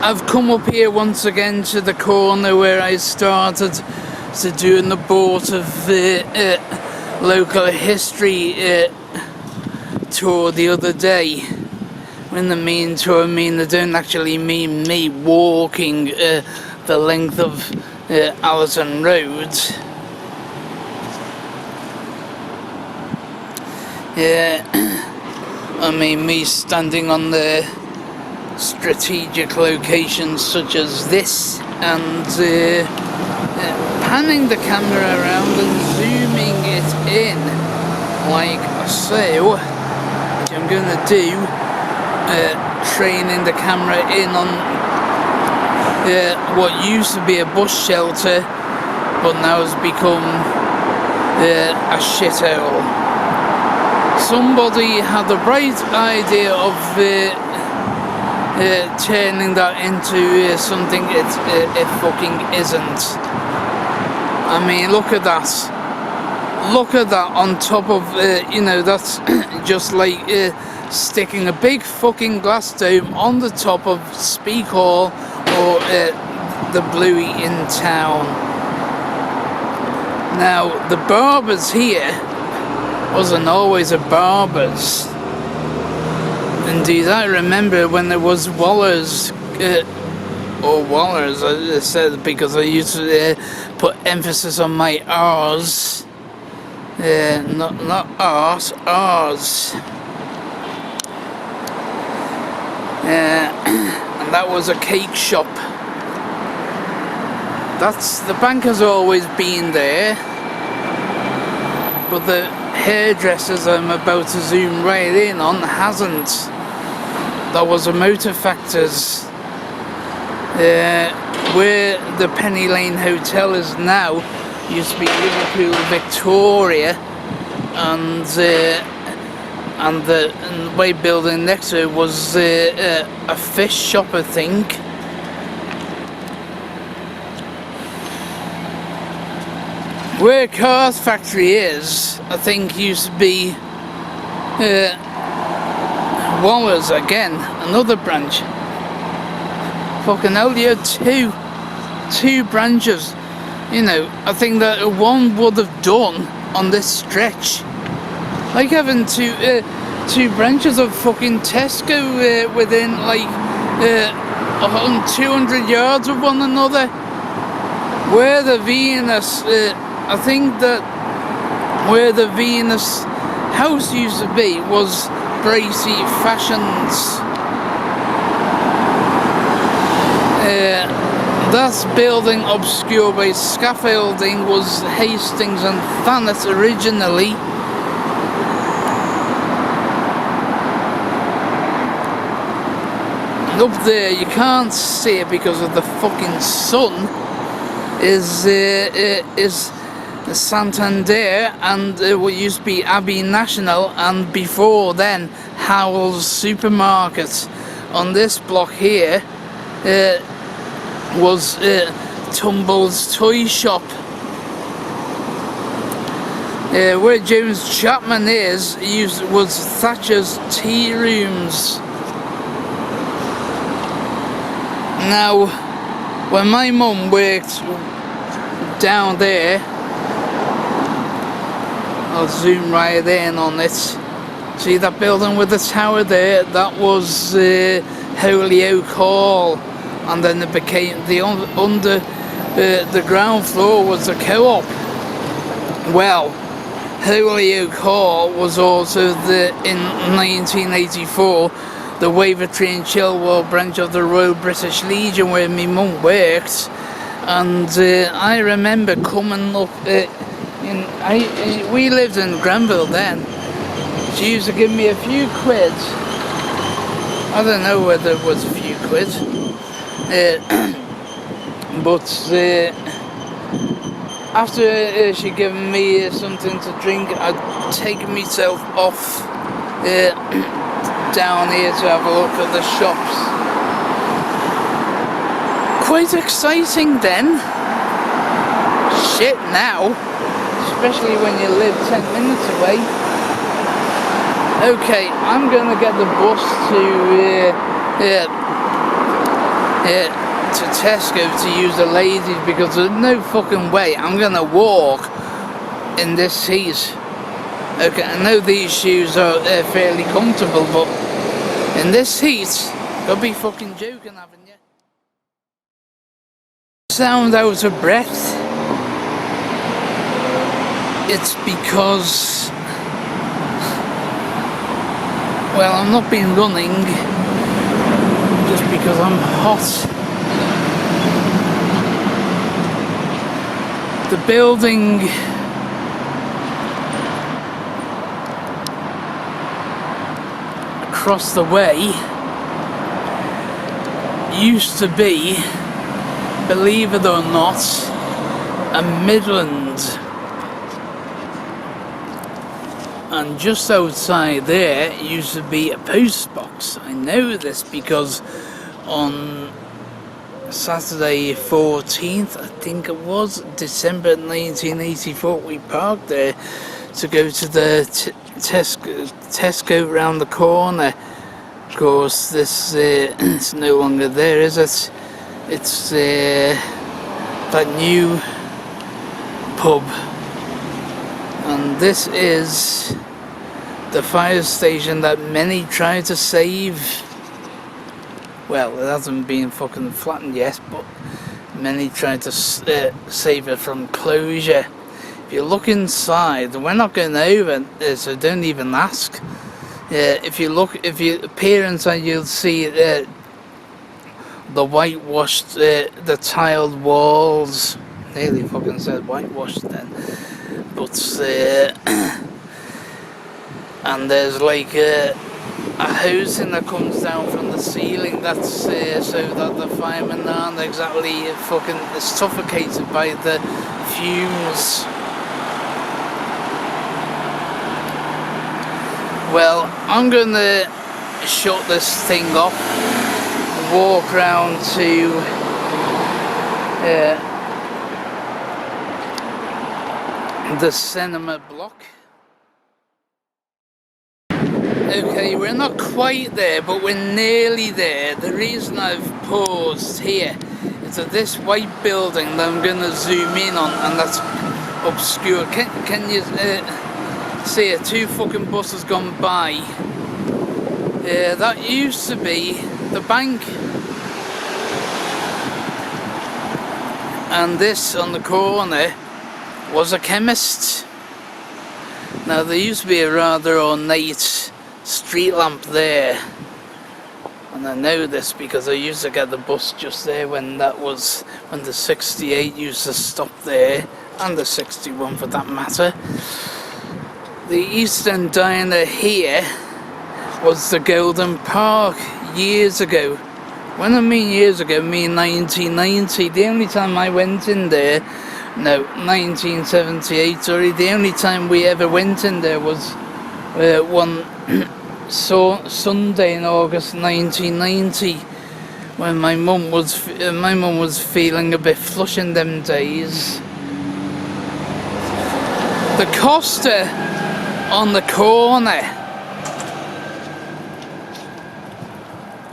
I've come up here once again to the corner where I started to doing the boat of local history tour the other day. When the mean tour, I don't actually mean me walking the length of Allerton Road. I mean me standing on the strategic locations such as this and panning the camera around and zooming it in like so, which I'm going to do, training the camera in on what used to be a bus shelter but now has become a shithole. Somebody had the bright idea of turning that into something it fucking isn't. I mean, look at that. Look at that on top of, that's just like sticking a big fucking glass dome on the top of Speak Hall or the Bluey in town. Now, the Barbers here wasn't always a Barbers. Indeed, I remember when there was Wallers, or Wallers, I said, because I used to put emphasis on my R's, not R's, R's. And that was a cake shop. The bank has always been there, but the hairdressers I'm about to zoom right in on hasn't. That was a Motor Factors, where the Penny Lane Hotel is now. Used to be Liverpool Victoria, and the white building next to it was a fish shop, I think. Where Cars Factory is, I think used to be Wallers again, another branch. Fucking hell, you had two branches. You know, I think that one would have done on this stretch. Like having two branches of fucking Tesco within like 200 yards of one another. Where the Venus, I think that where the Venus house used to be was Bracy Fashions. That building obscured by scaffolding was Hastings and Thanet originally. And up there you can't see it because of the fucking sun. Is Santander and what used to be Abbey National, and before then Howell's Supermarket. On this block here was Tumble's Toy Shop. Where James Chapman was Thatcher's Tea Rooms. Now, when my mum worked down there, I'll zoom right in on it. See that building with the tower there? That was Holyoke Hall, and then it became under the ground floor was the co-op. Well, Holyoke Hall was also in 1984 the Wavertree and Chilwell branch of the Royal British Legion where my mum worked, and I remember coming up. We lived in Granville then. She used to give me a few quid. I don't know whether it was a few quid, but after she given me something to drink, I'd taken myself off down here to have a look at the shops. Quite exciting then. Shit now. Especially when you live 10 minutes away. Okay, I'm gonna get the bus to to Tesco to use the ladies, because there's no fucking way I'm gonna walk in this heat. Okay, I know these shoes are fairly comfortable, but in this heat, you'll be fucking joking, haven't you? Sound out of breath. It's because, well, I'm not been running just because I'm hot. The building across the way used to be, believe it or not, a Midland. And just outside there used to be a post box. I know this because on Saturday 14th, I think it was, December 1984, we parked there to go to the Tesco round the corner. Of course, this it's no longer there, is it? It's that new pub. And this is the fire station that many try to save. Well, it hasn't been fucking flattened yet, but many try to save it from closure. If you look inside, we're not going over, so don't even ask. If you peer inside, you'll see the whitewashed, the tiled walls. Nearly fucking said whitewashed then. But and there's like a hosing that comes down from the ceiling. That's so that the firemen aren't exactly fucking suffocated by the fumes. Well, I'm gonna shut this thing off, walk round to the cinema block. Okay, we're not quite there, but we're nearly there. The reason I've paused here is that this white building that I'm gonna zoom in on, and that's obscure. Can you see it? Two fucking buses gone by. That used to be the bank. And this on the corner was a chemist. Now there used to be a rather ornate street lamp there, and I know this because I used to get the bus just there when the 68 used to stop there, and the 61 for that matter. The Eastern Diner here was the Golden Park years ago. When I mean years ago, I mean 1990. The only time I went in there, no, 1978, sorry, the only time we ever went in there was one Sunday in August 1990, when my mum was feeling a bit flush in them days. The Costa on the corner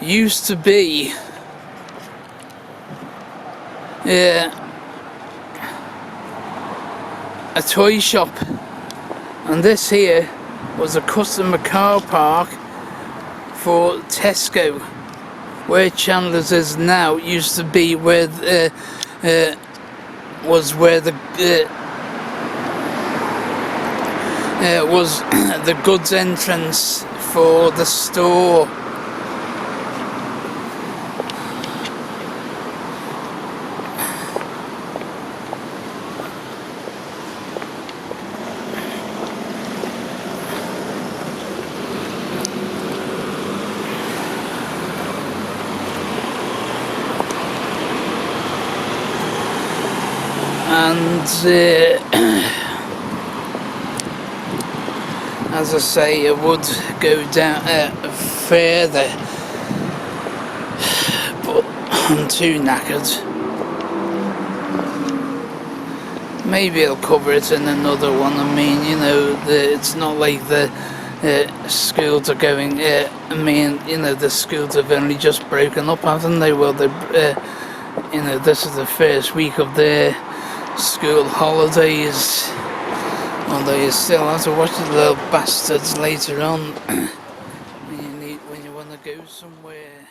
used to be a toy shop, and this here was a customer car park for Tesco. Where Chandler's is now used to be where was the goods entrance for the store. And as I say, it would go down further, but I'm too knackered. Maybe I'll cover it in another one. I mean, you know, it's not like the schools are going I mean, you know, the schools have only just broken up, haven't they? Well, you know, this is the first week of their school holidays. Although you still have to watch the little bastards later on when you want to go somewhere.